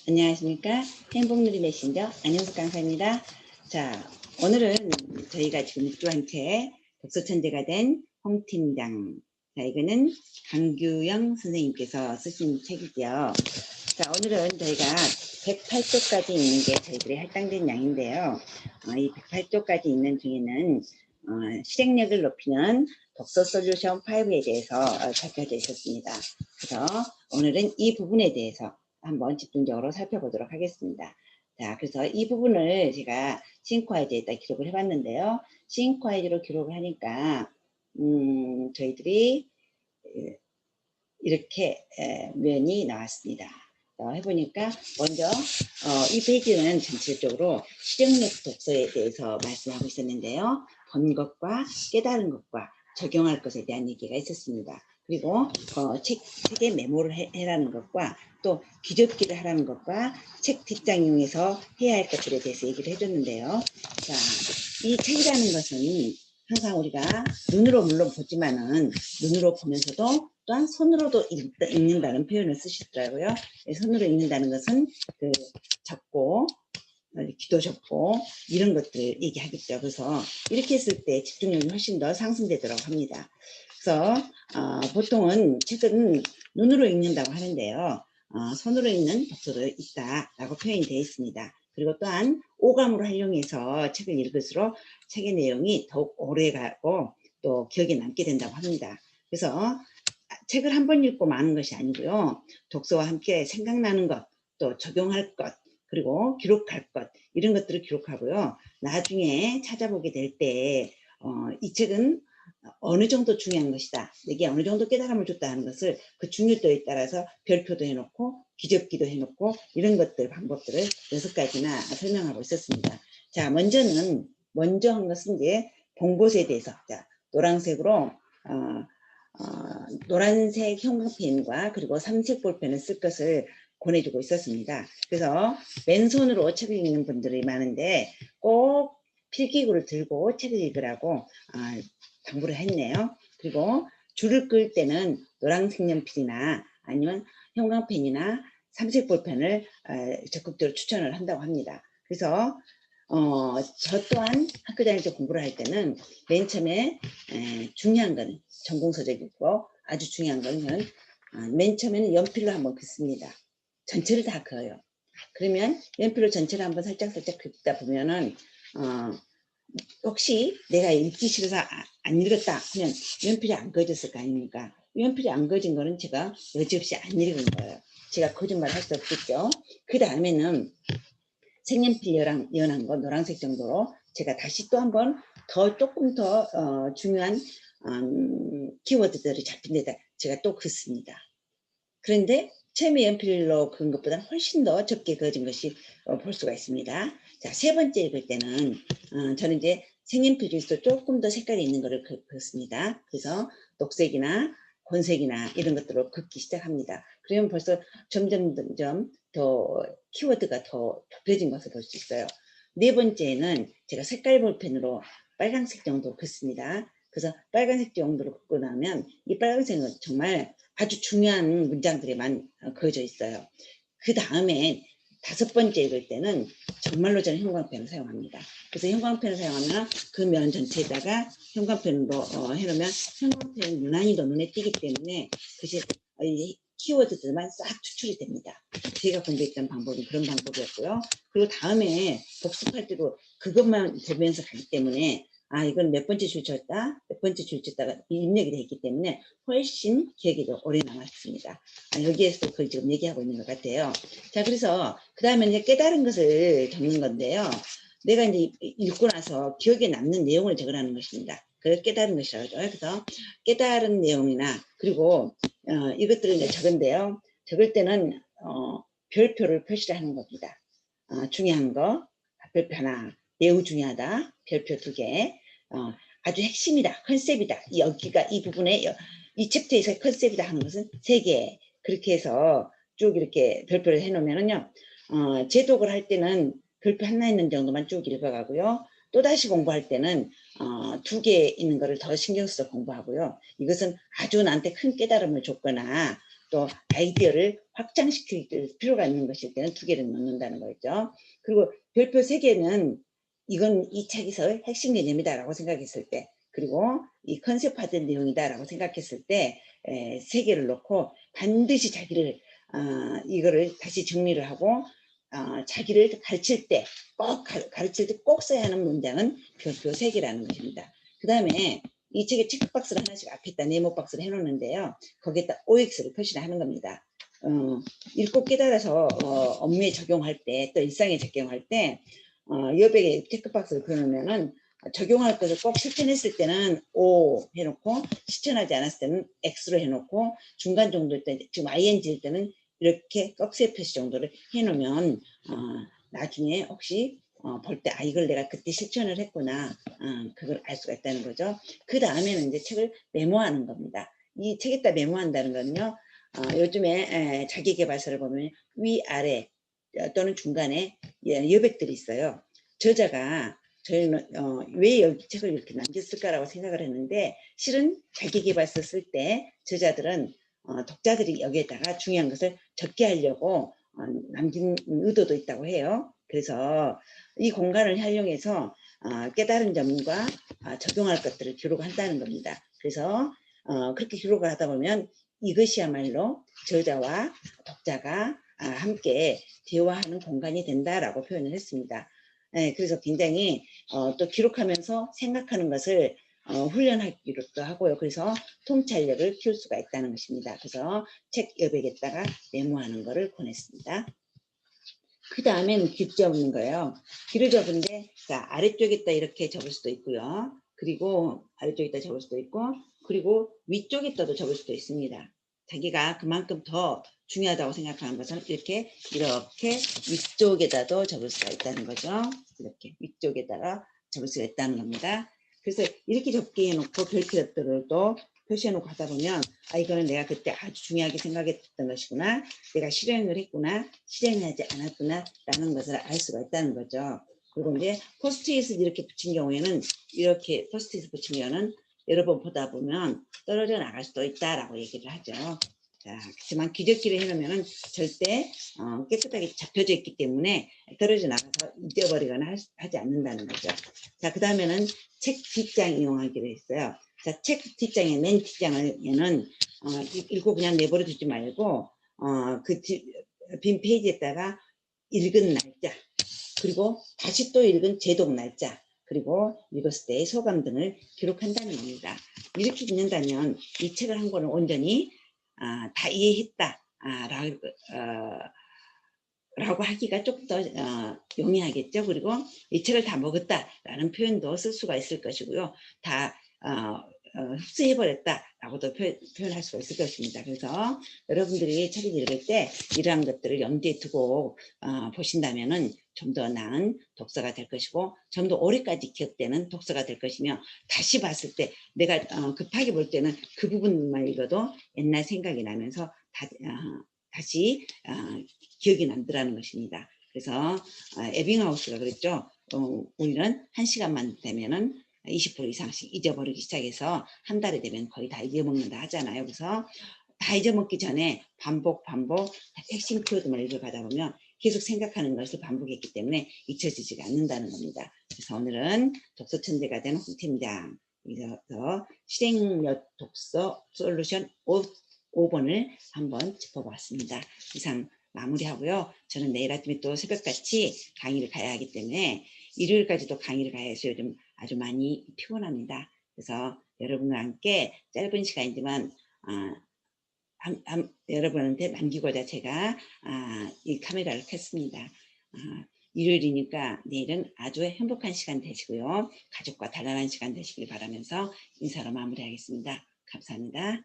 안녕하십니까. 행복누리 메신저 안영숙 강사입니다. 자, 오늘은 저희가 지금 또 한 채 독서천재가 된 홍팀장, 자, 이거는 강규영 선생님께서 쓰신 책이죠. 자, 오늘은 저희가 108쪽까지 있는 게 저희들의 할당된 양인데요. 이 108쪽까지 있는 중에는 실행력을 높이는 독서 솔루션 5에 대해서 살펴져 있었습니다. 그래서 오늘은 이 부분에 대해서 한번 집중적으로 살펴보도록 하겠습니다. 자, 그래서 이 부분을 제가 싱크와이즈에다 기록을 해봤는데요. 싱크와이즈로 기록을 하니까 저희들이 이렇게 면이 나왔습니다. 해보니까 먼저 이 페이지는 전체적으로 실행력 독서에 대해서 말씀하고 있었는데요. 본 것과 깨달은 것과 적용할 것에 대한 얘기가 있었습니다. 그리고 책에 메모를 해라는 것과 또 귀접기를 하라는 것과 책 뒷장 이용해서 해야 할 것들에 대해서 얘기를 해줬는데요. 자, 이 책이라는 것은 항상 우리가 눈으로 물론 보지만은 눈으로 보면서도 또한 손으로도 읽는다는 표현을 쓰시더라고요. 손으로 읽는다는 것은 그 적고 귀도 적고 이런 것들 얘기하겠죠. 그래서 이렇게 했을 때 집중력이 훨씬 더 상승되도록 합니다. 그래서 보통은 책은 눈으로 읽는다고 하는데요. 손으로 읽는 독서도 있다라고 표현이 되어 있습니다. 그리고 또한 오감으로 활용해서 책을 읽을수록 책의 내용이 더욱 오래가고 또 기억에 남게 된다고 합니다. 그래서 책을 한 번 읽고 마는 것이 아니고요. 독서와 함께 생각나는 것, 또 적용할 것, 그리고 기록할 것, 이런 것들을 기록하고요. 나중에 찾아보게 될 때 이 책은 어느 정도 중요한 것이다. 이게 어느 정도 깨달음을 줬다 하는 것을 그 중요도에 따라서 별표도 해놓고 귀접기도 해놓고 이런 것들 방법들을 6가지나 설명하고 있었습니다. 자, 먼저 한 것은 이제 본 것에 대해서 자, 노란색으로 노란색 형광펜과 그리고 삼색 볼펜을 쓸 것을 권해주고 있었습니다. 그래서 맨손으로 책을 읽는 분들이 많은데 꼭 필기구를 들고 책을 읽으라고 당부를 했네요. 그리고 줄을 끌 때는 노란색 연필이나 아니면 형광펜이나 삼색 볼펜을 적극적으로 추천을 한다고 합니다. 그래서 저 또한 학교 다닐 때 공부를 할 때는 맨 처음에 중요한 거는 전공서적이고 아주 중요한 거는 맨 처음에는 연필로 한번 긋습니다. 전체를 다 그어요. 그러면 연필로 전체를 한번 살짝 긋다 보면은 혹시 내가 읽기 싫어서 안 읽었다 하면 연필이 안 그어졌을 거 아닙니까? 연필이 안 그어진 거는 제가 여지없이 안 읽은 거예요. 제가 거짓말 할 수 없겠죠. 그 다음에는 색연필 연한 거 노란색 정도로 제가 다시 또 한번 조금 더 중요한 키워드들이 잡힌 데다 제가 또 긋습니다. 그런데 처음에 연필로 그은 것보다는 훨씬 더 적게 그어진 것이 볼 수가 있습니다. 자, 세 번째 읽을 때는 저는 이제 색연필 중에서 조금 더 색깔이 있는 거를 그었습니다. 그래서 녹색이나 혼색이나 이런 것들로 긋기 시작합니다. 그러면 벌써 점점 더 키워드가 더 좁혀진 것을 볼 수 있어요. 네 번째는 제가 색깔 볼펜으로 빨간색 정도 긋습니다. 그래서 빨간색 정도로 긋고 나면 이 빨간색은 정말 아주 중요한 문장들에만 그어져 있어요. 그 다음에 5번째 읽을 때는 정말로 저는 형광펜을 사용합니다. 그래서 형광펜을 사용하면 그 면 전체에다가 형광펜으로 해놓으면 형광펜은 유난히도 눈에 띄기 때문에 그것이 키워드들만 싹 추출이 됩니다. 제가 공부했던 방법은 그런 방법이었고요. 그리고 다음에 복습할 때도 그것만 보면서 가기 때문에 이건 몇 번째 줄 쳤다, 몇 번째 줄 쳤다가 입력이 되어 있기 때문에 훨씬 기억이 더 오래 남았습니다. 여기에서 그걸 지금 얘기하고 있는 것 같아요. 자, 그래서 그 다음에 이제 깨달은 것을 적는 건데요. 내가 이제 읽고 나서 기억에 남는 내용을 적으라는 것입니다. 그걸 깨달은 것이라고 하죠. 그래서 깨달은 내용이나 그리고 이것들을 이제 적은데요. 적을 때는 별표를 표시를 하는 겁니다. 중요한 거 별표 하나, 매우 중요하다 별표 2개, 아주 핵심이다, 컨셉이다, 여기가 이 부분에 이 챕터에서 컨셉이다 하는 것은 3개. 그렇게 해서 쭉 이렇게 별표를 해놓으면은요, 제독을 할 때는 별표 하나 있는 정도만 쭉 읽어가고요. 또다시 공부할 때는 2개 있는 거를 더 신경 써서 공부하고요. 이것은 아주 나한테 큰 깨달음을 줬거나 또 아이디어를 확장시킬 필요가 있는 것일 때는 2개를 넣는다는 거죠. 그리고 별표 3개는 이건 이 책에서 핵심 개념이다라고 생각했을 때, 그리고 이 컨셉화된 내용이다라고 생각했을 때 3개를 넣고 반드시 자기를 이거를 다시 정리를 하고 자기를 가르칠 때 꼭 가르칠 때 꼭 써야 하는 문장은 별표 3개라는 것입니다. 그 다음에 이 책에 체크박스를 하나씩 앞에다 네모박스를 해놓는데요. 거기에다 OX를 표시를 하는 겁니다. 읽고 깨달아서 업무에 적용할 때, 또 일상에 적용할 때 옆에 체크박스를 그려놓으면은 적용할 것을 꼭 실천했을 때는 O 해놓고 실천하지 않았을 때는 X로 해놓고 중간 정도일 때, 지금 ING일 때는 이렇게 꺽쇠 표시 정도를 해놓으면 나중에 혹시 볼 때 이걸 내가 그때 실천을 했구나, 그걸 알 수가 있다는 거죠. 그 다음에는 이제 책을 메모하는 겁니다. 이 책에다 메모한다는 거는요, 요즘에 자기계발서를 보면 위아래 또는 중간에 여백들이 있어요. 저자가 저희는 왜 여기 책을 이렇게 남겼을까라고 생각을 했는데, 실은 자기계발서 쓸 때 저자들은 독자들이 여기에다가 중요한 것을 적게 하려고 남긴 의도도 있다고 해요. 그래서 이 공간을 활용해서 깨달은 점과 적용할 것들을 기록한다는 겁니다. 그래서 그렇게 기록을 하다 보면 이것이야말로 저자와 독자가 함께 대화하는 공간이 된다라고 표현을 했습니다. 네, 그래서 굉장히 또 기록하면서 생각하는 것을 훈련하기로도 하고요. 그래서 통찰력을 키울 수가 있다는 것입니다. 그래서 책 여백에다가 메모하는 것을 권했습니다. 그 다음에는 길 접는 거예요. 길을 접은데, 자, 아래쪽에다 이렇게 접을 수도 있고요. 그리고 아래쪽에다 접을 수도 있고, 그리고 위쪽에다도 접을 수도 있습니다. 자기가 그만큼 더 중요하다고 생각하는 것은 이렇게 위쪽에다도 접을 수가 있다는 거죠. 이렇게 위쪽에다가 접을 수가 있다는 겁니다. 그래서 이렇게 접게 해놓고 별표들을 또 표시해놓고 하다 보면 이거는 내가 그때 아주 중요하게 생각했던 것이구나, 내가 실행을 했구나, 실행하지 않았구나 라는 것을 알 수가 있다는 거죠. 그리고 이제 포스트잇을 이렇게 붙인 경우에는, 이렇게 포스트잇을 붙인 경우는 여러 번 보다 보면 떨어져 나갈 수도 있다라고 얘기를 하죠. 자, 그렇지만 기저귀를 해놓으면 절대 깨끗하게 잡혀져 있기 때문에 떨어져 나가서 잊어버리거나 하지 않는다는 거죠. 자, 그 다음에는 책 뒷장 이용하기로 했어요. 자, 책 뒷장에, 맨 뒷장에는 읽고 그냥 내버려 두지 말고 그 빈 페이지에다가 읽은 날짜, 그리고 다시 또 읽은 제독 날짜, 그리고 읽었을 때의 소감 등을 기록한다는 겁니다. 이렇게 읽는다면 이 책을 한 권을 온전히 다 이해했다 라고 하기가 조금 더 용이하겠죠. 그리고 이 책을 다 먹었다라는 표현도 쓸 수가 있을 것이고요. 다 흡수해버렸다라고도 표현할 수가 있을 것입니다. 그래서 여러분들이 책을 읽을 때 이러한 것들을 염두에 두고 보신다면은 좀 더 나은 독서가 될 것이고, 좀 더 오래까지 기억되는 독서가 될 것이며, 다시 봤을 때 내가 급하게 볼 때는 그 부분만 읽어도 옛날 생각이 나면서 다시 기억이 남더라는 것입니다. 그래서 에빙하우스가 그랬죠. 우리는 1시간만 되면은 20% 이상씩 잊어버리기 시작해서 한 달이 되면 거의 다 잊어먹는다 하잖아요. 그래서 다 잊어먹기 전에 반복 핵심 키워드만 읽어가다 보면 계속 생각하는 것을 반복했기 때문에 잊혀지지가 않는다는 겁니다. 그래서 오늘은 독서 천재가 된 홍 팀장, 여기서 실행력 독서 솔루션 5번을 한번 짚어봤습니다. 이상 마무리하고요. 저는 내일 아침에 또 새벽같이 강의를 가야 하기 때문에 일요일까지도 강의를 가야 해서 요즘 아주 많이 피곤합니다. 그래서 여러분과 함께 짧은 시간이지만 여러분한테 남기고자 제가 이 카메라를 켰습니다. 일요일이니까 내일은 아주 행복한 시간 되시고요. 가족과 단란한 시간 되시길 바라면서 인사로 마무리하겠습니다. 감사합니다.